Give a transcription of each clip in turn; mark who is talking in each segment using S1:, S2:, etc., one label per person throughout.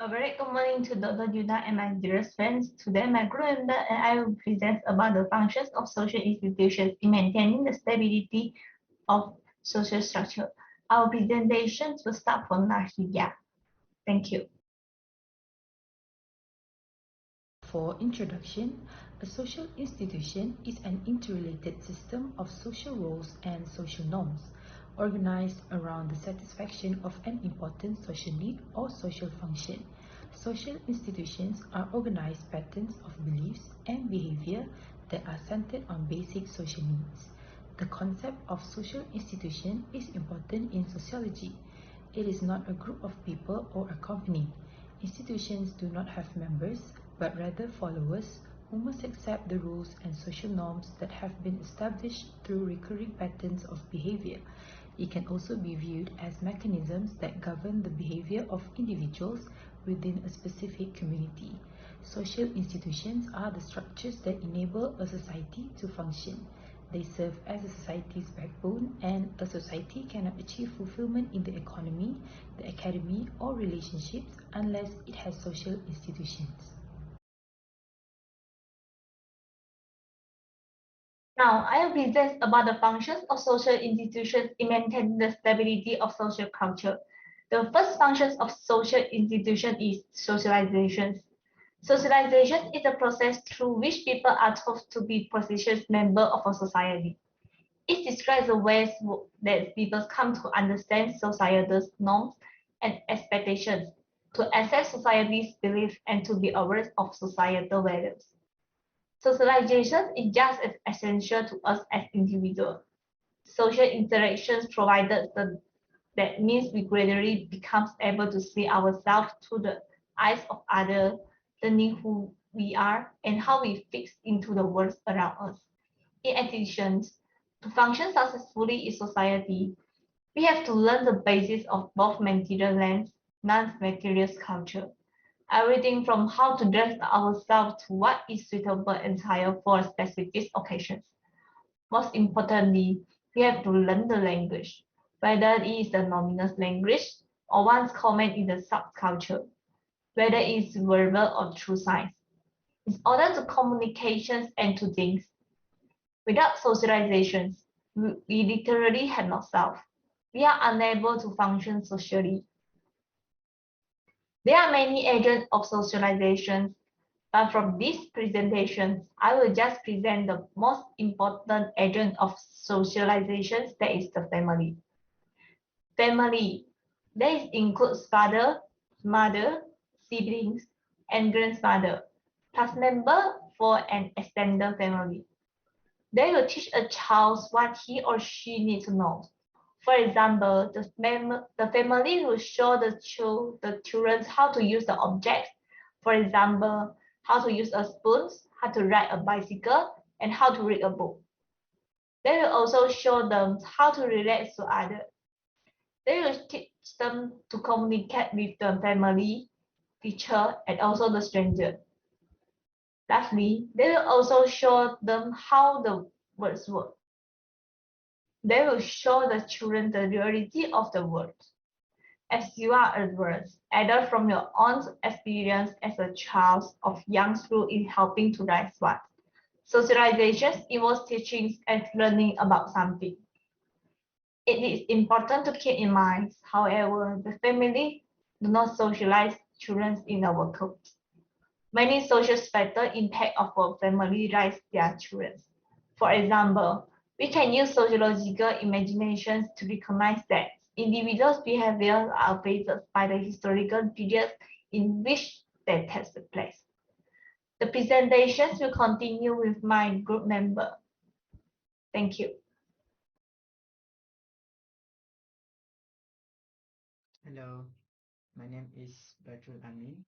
S1: A very good morning to Dr. Yuda and my dearest friends. Today, my group member and I will present about the functions of social institutions in maintaining the stability of social structure. Our presentations will start from Nasriyah. Thank you.
S2: For introduction, a social institution is an interrelated system of social roles and social norms, organized around the satisfaction of an important social need or social function. Social institutions are organized patterns of beliefs and behavior that are centered on basic social needs. The concept of social institution is important in sociology. It is not a group of people or a company. Institutions do not have members, but rather followers who must accept the rules and social norms that have been established through recurring patterns of behavior. It can also be viewed as mechanisms that govern the behavior of individuals within a specific community. Social institutions are the structures that enable a society to function. They serve as a society's backbone, and a society cannot achieve fulfillment in the economy, the academy, or relationships unless it has social institutions.
S1: Now, I will present about the functions of social institutions in maintaining the stability of social culture. The first function of social institution is socialization. Socialization is a process through which people are taught to be positioned members of a society. It describes the ways that people come to understand societal norms and expectations, to accept society's beliefs, and to be aware of societal values. Socialization is just as essential to us as individuals. Social interactions provided that means we gradually become able to see ourselves through the eyes of others, learning who we are and how we fit into the world around us. In addition, to function successfully in society, we have to learn the basis of both material and non-material culture. Everything from how to dress ourselves to what is suitable attire for specific occasions. Most importantly, we have to learn the language, whether it is the nominal language or one's common in the subculture, whether it is verbal or through signs, in order to communications and to things. Without socializations, we literally have no self. We are unable to function socially. There are many agents of socialization, but from these presentations, I will just present the most important agent of socialization, that is the family. Family. This includes father, mother, siblings, and grandmother, plus member for an extended family. They will teach a child what he or she needs to know. For example, the family will show the children how to use the objects. For example, how to use a spoon, how to ride a bicycle, and how to read a book. They will also show them how to relate to others. They will teach them to communicate with the family, teacher, and also the stranger. Lastly, they will also show them how the words work. They will show the children the reality of the world. As you are adverse, either from your own experience as a child of young school in helping to raise one. Socialization involves teaching and learning about something. It is important to keep in mind, however, the family do not socialize children in our culture. Many social factors impact of a family raise their children. For example, we can use sociological imaginations to recognize that individuals' behaviors are based by the historical periods in which they take place. The presentations will continue with my group member. Thank you.
S3: Hello, my name is Badrul Amin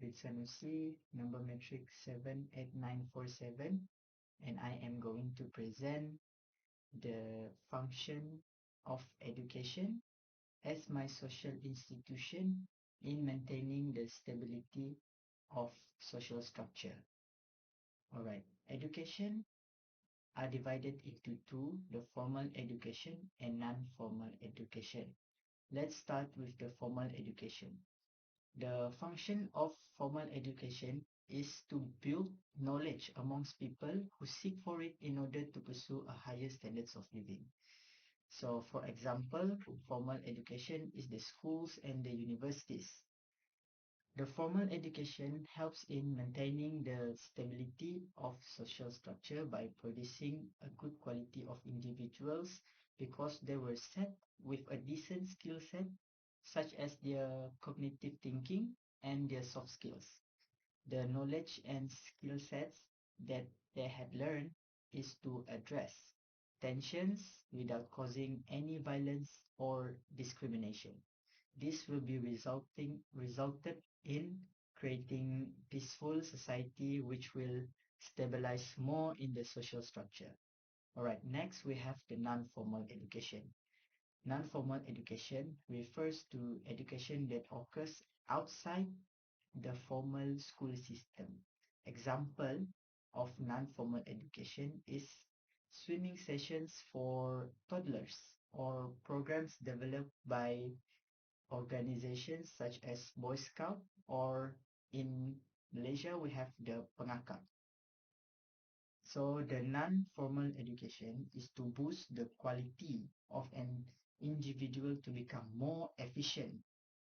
S3: with Sanusi number matrix 78947, and I am going to present the function of education as my social institution in maintaining the stability of social structure. Alright, education are divided into two, the formal education and non-formal education. Let's start with the formal education. The function of formal education is to build knowledge amongst people who seek for it in order to pursue a higher standards of living. So, for example, formal education is the schools and the universities. The formal education helps in maintaining the stability of social structure by producing a good quality of individuals because they were set with a decent skill set such as their cognitive thinking and their soft skills. The knowledge and skill sets that they had learned is to address tensions without causing any violence or discrimination. This will be resulted in creating peaceful society which will stabilize more in the social structure. Alright, next we have the non-formal education. Non-formal education refers to education that occurs outside the formal school system. Example of non-formal education is swimming sessions for toddlers or programs developed by organizations such as Boy Scout, or in Malaysia we have the Pengakap. So the non-formal education is to boost the quality of an individual to become more efficient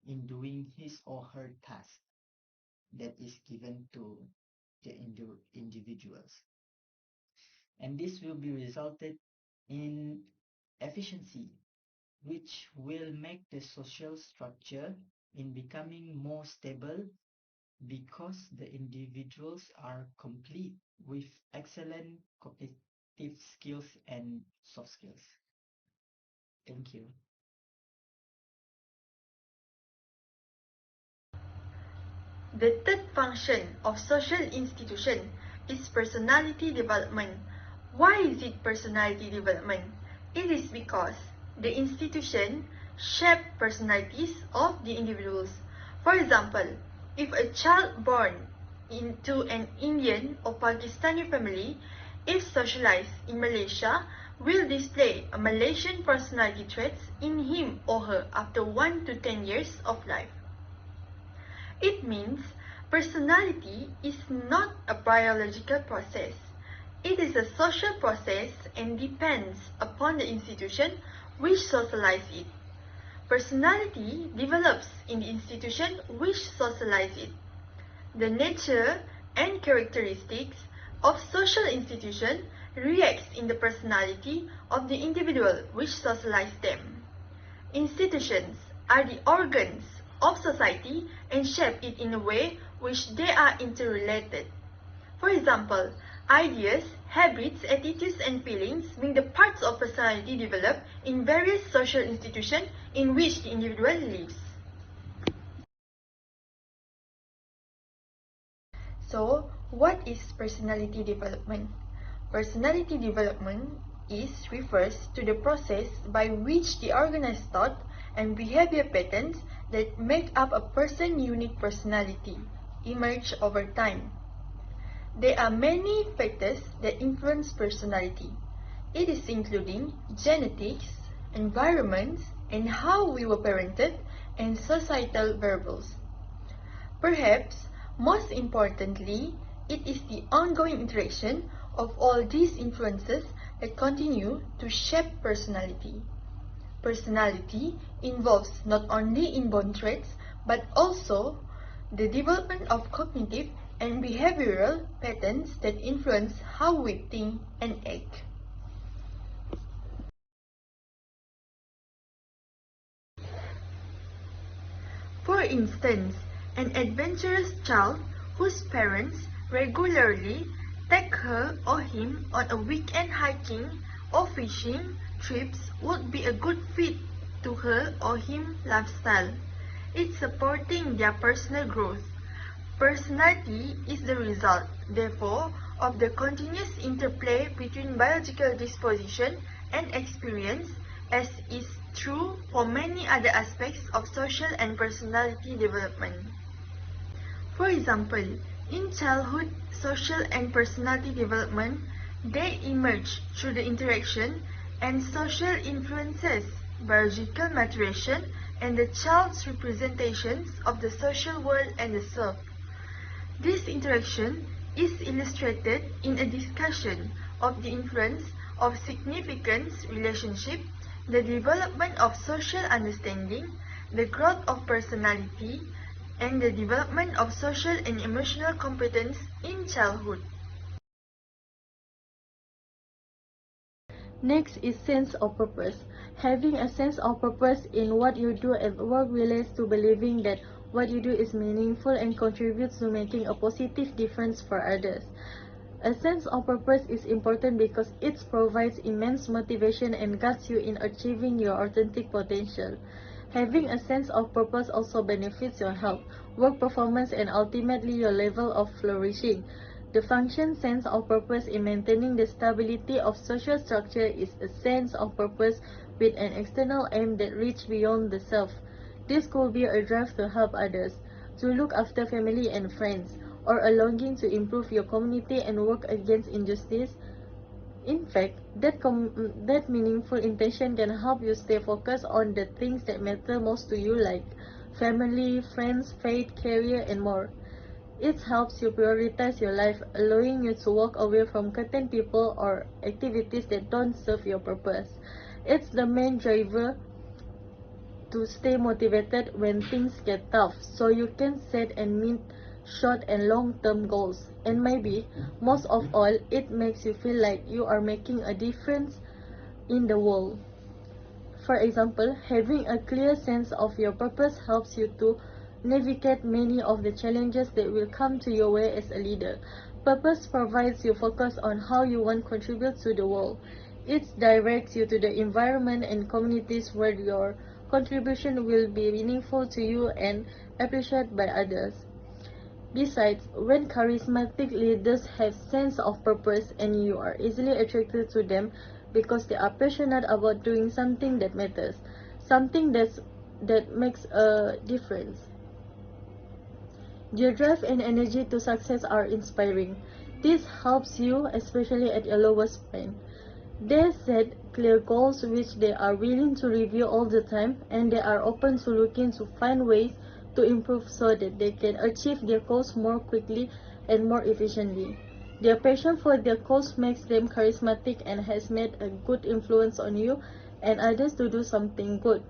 S3: in doing his or her task that is given to the individuals. And this will be resulted in efficiency, which will make the social structure in becoming more stable because the individuals are complete with excellent cognitive skills and soft skills. Thank you.
S4: The third function of social institution is personality development. Why is it personality development? It is because the institution shape personalities of the individuals. For example, if a child born into an Indian or Pakistani family, if socialized in Malaysia, will display a Malaysian personality traits in him or her after 1 to 10 years of life. It means personality is not a biological process. It is a social process and depends upon the institution which socializes it. Personality develops in the institution which socializes it. The nature and characteristics of social institution reacts in the personality of the individual which socializes them. Institutions are the organs of society and shape it in a way which they are interrelated. For example, ideas, habits, attitudes and feelings being the parts of personality developed in various social institutions in which the individual lives. So, what is personality development? Personality development refers to the process by which the organized thought and behavior patterns that make up a person's unique personality emerge over time. There are many factors that influence personality. It is including genetics, environments, and how we were parented, and societal variables. Perhaps most importantly, it is the ongoing interaction of all these influences that continue to shape personality. Personality involves not only inborn traits but also the development of cognitive and behavioral patterns that influence how we think and act. For instance, an adventurous child whose parents regularly take her or him on a weekend hiking or fishing trips would be a good fit to her or him lifestyle. It's supporting their personal growth. Personality is the result, therefore, of the continuous interplay between biological disposition and experience, as is true for many other aspects of social and personality development. For example, in childhood, social and personality development, they emerge through the interaction and social influences, biological maturation, and the child's representations of the social world and the self. This interaction is illustrated in a discussion of the influence of significance relationship, the development of social understanding, the growth of personality, and the development of social and emotional competence in childhood.
S5: Next is sense of purpose. Having a sense of purpose in what you do at work relates to believing that what you do is meaningful and contributes to making a positive difference for others. A sense of purpose is important because it provides immense motivation and guides you in achieving your authentic potential. Having a sense of purpose also benefits your health, work performance, and ultimately your level of flourishing. The function sense of purpose in maintaining the stability of social structure is a sense of purpose with an external aim that reaches beyond the self. This could be a drive to help others, to look after family and friends, or a longing to improve your community and work against injustice. In fact, that meaningful intention can help you stay focused on the things that matter most to you, like family, friends, faith, career, and more. It helps you prioritize your life, allowing you to walk away from certain people or activities that don't serve your purpose. It's the main driver to stay motivated when things get tough, so you can set and meet short and long-term goals. And maybe, most of all, it makes you feel like you are making a difference in the world. For example, having a clear sense of your purpose helps you to navigate many of the challenges that will come to your way as a leader. Purpose provides you focus on how you want to contribute to the world. It directs you to the environment and communities where your contribution will be meaningful to you and appreciated by others. Besides, when charismatic leaders have sense of purpose and you are easily attracted to them because they are passionate about doing something that matters, something that makes a difference. Your drive and energy to success are inspiring. This helps you, especially at your lowest point. They set clear goals which they are willing to review all the time, and they are open to looking to find ways to improve so that they can achieve their goals more quickly and more efficiently. Their passion for their cause makes them charismatic and has made a good influence on you and others to do something good.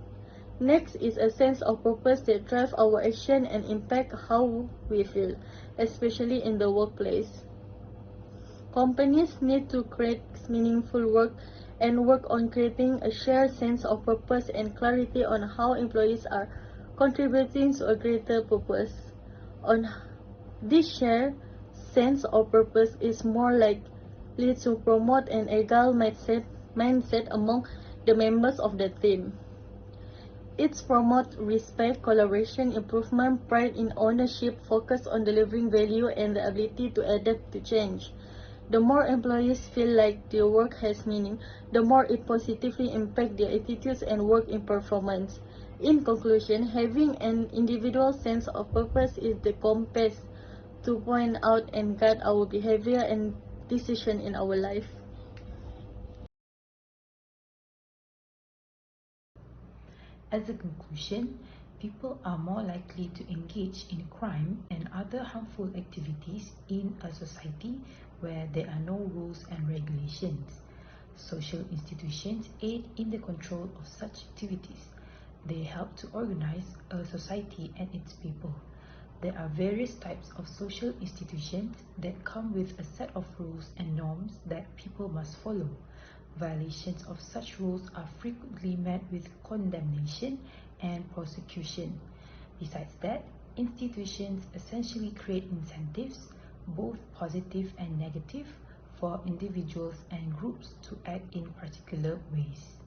S5: Next is a sense of purpose that drives our action and impact how we feel, especially in the workplace. Companies need to create meaningful work and work on creating a shared sense of purpose and clarity on how employees are contributing to a greater purpose. On this shared sense of purpose is more likely to promote an agile mindset among the members of the team. It promotes respect, collaboration, improvement, pride in ownership, focus on delivering value, and the ability to adapt to change. The more employees feel like their work has meaning, the more it positively impacts their attitudes and work in performance. In conclusion, having an individual sense of purpose is the compass to point out and guide our behavior and decision in our life.
S2: As a conclusion, people are more likely to engage in crime and other harmful activities in a society where there are no rules and regulations. Social institutions aid in the control of such activities. They help to organize a society and its people. There are various types of social institutions that come with a set of rules and norms that people must follow. Violations of such rules are frequently met with condemnation and prosecution. Besides that, institutions essentially create incentives, both positive and negative, for individuals and groups to act in particular ways.